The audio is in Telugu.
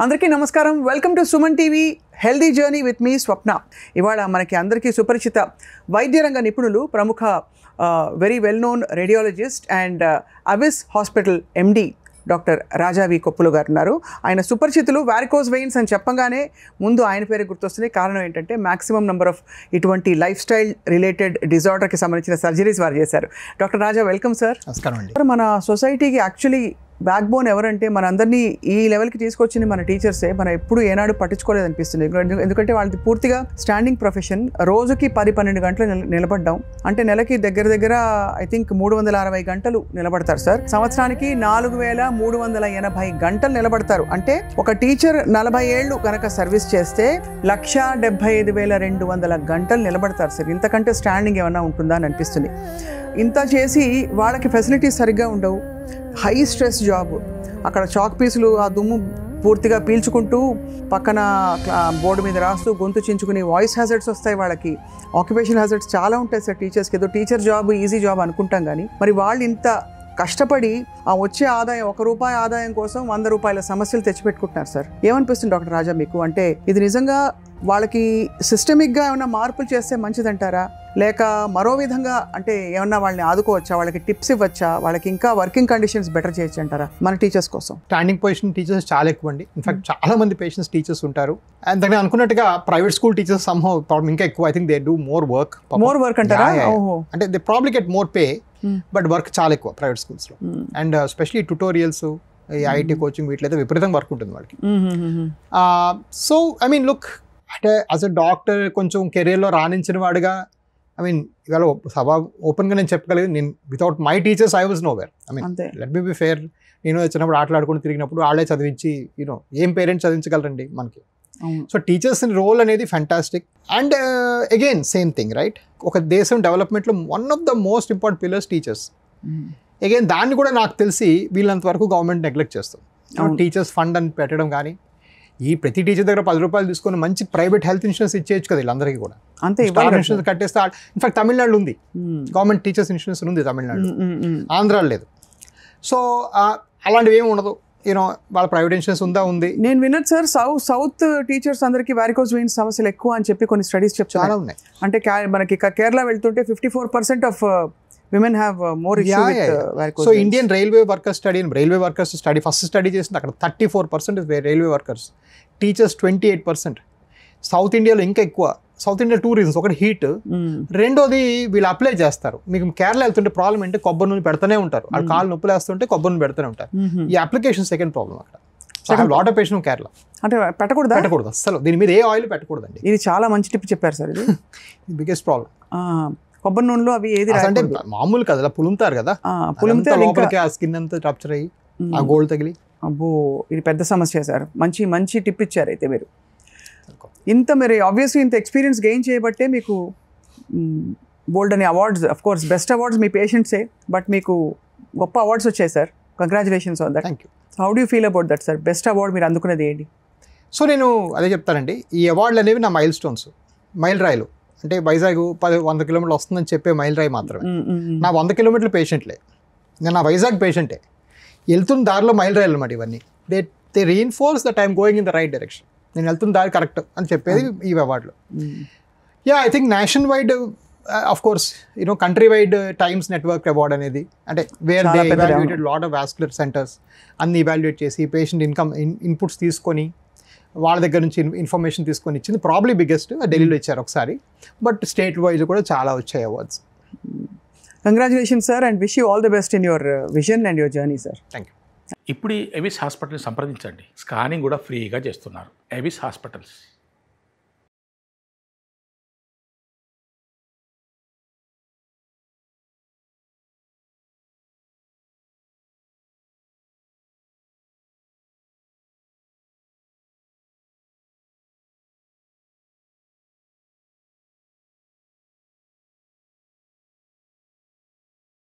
అందరికీ నమస్కారం. Welcome to Suman TV healthy journey with me Swapna. ఇవాళ మనకి అందరికీ సుపరిచిత వైద్య రంగ నిపుణులు, ప్రముఖ very well known radiologist and Avis hospital MD doctor Raja V Koppulu గారు ఉన్నారు. ఆయన సుపరిచితులు. వారికోస్ వెయిన్స్ అని చెప్పగానే ముందు ఆయన పేరు గుర్తొస్తుంది. కారణం ఏంటంటే మ్యాక్సిమం నెంబర్ ఆఫ్ ఇటువంటి లైఫ్ స్టైల్ రిలేటెడ్ డిజార్డర్కి సంబంధించిన సర్జరీస్ వారు చేశారు. డాక్టర్ రాజా, వెల్కమ్ సార్. నమస్కారం అండి. మన సొసైటీకి యాక్చువల్లీ బ్యాక్ బోన్ ఎవరంటే మనందరినీ ఈ లెవెల్కి తీసుకొచ్చింది మన టీచర్సే. మనం ఎప్పుడు ఏనాడు పట్టించుకోలేదు అనిపిస్తుంది. ఎందుకంటే వాళ్ళది పూర్తిగా స్టాండింగ్ ప్రొఫెషన్. రోజుకి 10-12 గంటలు నిలబడ్డాం అంటే నెలకి దగ్గర ఐ థింక్ 360 గంటలు నిలబడతారు సార్. సంవత్సరానికి 4380 గంటలు నిలబడతారు. అంటే ఒక టీచర్ 40 ఏళ్ళు కనుక సర్వీస్ చేస్తే 1,75,200 గంటలు నిలబడతారు సార్. ఇంతకంటే స్టాండింగ్ ఏమన్నా ఉంటుందా అని అనిపిస్తుంది. ఇంత చేసి వాళ్ళకి ఫెసిలిటీస్ సరిగ్గా ఉండవు. High stress job. అక్కడ చాక్ పీసులు ఆ దుమ్ము పూర్తిగా పీల్చుకుంటూ పక్కన బోర్డు మీద రాస్తూ గొంతు చించుకుని వాయిస్ హ్యాజర్డ్స్ వస్తాయి వాళ్ళకి. ఆక్యుపేషన్ హ్యాజర్డ్స్ చాలా ఉంటాయి సార్ టీచర్స్కి. ఏదో టీచర్ జాబ్ ఈజీ జాబ్ అనుకుంటాం కానీ మరి వాళ్ళు ఇంత కష్టపడి ఆ వచ్చే ఆదాయం, ₹1 ఆదాయం కోసం 100 రూపాయల సమస్యలు తెచ్చిపెట్టుకుంటున్నారు సార్. ఏమనిపిస్తుంది డాక్టర్ రాజా మీకు? అంటే ఇది నిజంగా వాళ్ళకి సిస్టమిక్గా ఏమైనా మార్పులు చేస్తే మంచిదంటారా, లేక మరో విధంగా అంటే ఏమన్నా వాళ్ళని ఆదుకోవచ్చా, వాళ్ళకి టిప్స్ ఇవ్వచ్చా, వాళ్ళకి ఇంకా వర్కింగ్ కండిషన్స్ బెటర్ చేయొచ్చు అంటారా మన టీచర్స్ కోసం? స్టాండింగ్ పొజిషన్ టీచర్స్ చాలా ఎక్కువ అండి. ఇన్ఫాక్ట్ చాలా మంది పేషెంట్స్ టీచర్స్ ఉంటారు. అండ్ దగ్గర అనుకున్నట్టుగా private school teachers somehow problem ఇంకా ఎక్కువ. I think they do more work అంటారా? అంటే they probably get more pay, but work చాలా ఎక్కువ ప్రైవేట్ స్కూల్స్లో. And especially tutorials, IIT coaching వీటిలో విపరీతంగా వర్క్ ఉంటుంది వాళ్ళకి. సో ఐ మీన్ లుక్, అంటే యాజ్ అ డాక్టర్ కొంచెం కెరీర్లో రాణించిన వాడుగా ఐ మీన్ ఇవాళ సభ ఓపెన్గా నేను చెప్పగలిగి, నేను without my teachers I was nowhere. I mean let me be fair. నేను వచ్చినప్పుడు ఆటలాడుకుని తిరిగినప్పుడు వాళ్ళే చదివించి ఏం పేరెంట్స్ చదివించగలరండి మనకి. సో టీచర్స్ రోల్ అనేది fantastic. And again same thing right, ఒక దేశం డెవలప్మెంట్లో one of the most important pillars teachers. Again దాన్ని కూడా నాకు తెలిసి వీళ్ళంత వరకు గవర్నమెంట్ నెగ్లెక్ట్ చేస్తుంది. టీచర్స్ ఫండ్ అని పెట్టడం కానీ, ఈ ప్రతి టీచర్ దగ్గర ₹10 తీసుకొని మంచి ప్రైవేట్ హెల్త్ ఇన్సూరెన్స్ ఇచ్చేయచ్చు కదా వీళ్ళందరికీ కూడా. అంతే ఇన్సూరెన్స్ కట్టేస్తే. ఇన్ఫాక్ట్ తమిళనాడులో ఉంది గవర్నమెంట్ టీచర్స్ ఇన్సూరెన్స్ ఉంది, తమిళనాడు, ఆంధ్రాలో లేదు. సో అలాంటివి ఏమి ఉండదు. వాళ్ళ ప్రైవేట్ ఇన్సూరెన్స్ ఉంది. నేను విన్నది సార్, సౌత్ టీచర్స్ అందరికీ వారికోస్ వెయిన్స్ సమస్యలు ఎక్కువ అని చెప్పి కొన్ని స్టడీస్ చెప్తారు. చాలా ఉన్నాయి. అంటే మనకి కేరళ వెళ్తుంటే 54% of women have more issue with varicose veins. So Indian railway workers study first study చేసింది అక్కడ 34% రైల్వే వర్కర్స్, టీచర్స్ 28%. సౌత్ ఇండియాలో ఇంకా ఎక్కువ. సౌత్ ఇండియా 2 రీజన్స్, ఒకటి హీట్, రెండోది వీళ్ళు అప్లై చేస్తారు. మీకు కేరళ వెళ్తుంటే ప్రాబ్లం అంటే కొబ్బరి నూనె పెడుతూనే ఉంటారు. వాళ్ళు కాళ్ళు నొప్పులు వేస్తుంటే కొబ్బరి నూనె పెడుతూనే ఉంటారు. ఈ అప్లికేషన్ సెకండ్ ప్రాబ్లం అక్కడ. లాట్ ఆఫ్ పేషెంట్ కేరళ అంటే పెట్టకూడదు అసలు. దీని మీద ఏ ఆయిల్ పెట్టకూడదండి. ఇది చాలా మంచి టిప్ చెప్పారు సార్. ఇది బిగ్గెస్ట్ ప్రాబ్లం. కొబ్బరి నూనెలో అవి ఏది అంటే మామూలు కదా, పులుముతారు కదా, పులిమితే లోపలికి ఆ స్కిన్ అంతా రప్చర్ అయ్యి ఆ గోల్డ్ తగిలి. అబ్బో, ఇది పెద్ద సమస్య సార్. మంచి టిప్ ఇచ్చారు అయితే మీరు. మీరు ఆబ్వియస్లీ ఇంత ఎక్స్పీరియన్స్ గెయిన్ చేయబట్టే మీకు బోల్డ్ అనే awards, of course best awards మీ పేషెంట్సే, బట్ మీకు గొప్ప అవార్డ్స్ వచ్చాయి sir. Congratulations on that. Thank you. How do you feel about that sir? Best award మీరు అందుకున్నది ఏంటి? సో నేను అదే చెప్తానండి, ఈ అవార్డులు అనేవి నా మైల్ స్టోన్స్, మైల్ రాయిలు. అంటే వైజాగ్ 100 కిలోమీటర్లు వస్తుందని చెప్పే మైల్ రాయి మాత్రమే. నా 100 కిలోమీటర్ల పేషెంట్లే, నేను నా వైజాగ్ పేషెంటే. వెళ్తున్న దారిలో మైల్ రాయలు అన్నమాట ఇవన్నీ. They reinforce that I'm going in the right direction. నేను వెళ్తున్న దారి కరెక్ట్ అని చెప్పేది ఈ అవార్డులో. I think nationwide, of course countrywide Times Network award అనేది, అంటే where they evaluated lot of vascular centres అన్ని ఇవాల్యుయేట్ చేసి పేషెంట్ ఇన్పుట్స్ తీసుకొని వాళ్ళ దగ్గర నుంచి ఇన్ఫర్మేషన్ తీసుకొని ఇచ్చింది ప్రాబ్లీ బిగ్గెస్ట్. ఢిల్లీలో ఇచ్చారు ఒకసారి, బట్ స్టేట్ వైజ్ కూడా చాలా వచ్చాయి awards. Congratulations sir, and wish you all the best in your vision and your journey sir. Thank you. ఇప్పుడు ఎవిస్ హాస్పిటల్ని సంప్రదించండి. స్కానింగ్ కూడా ఫ్రీగా చేస్తున్నారు. Avis hospitals.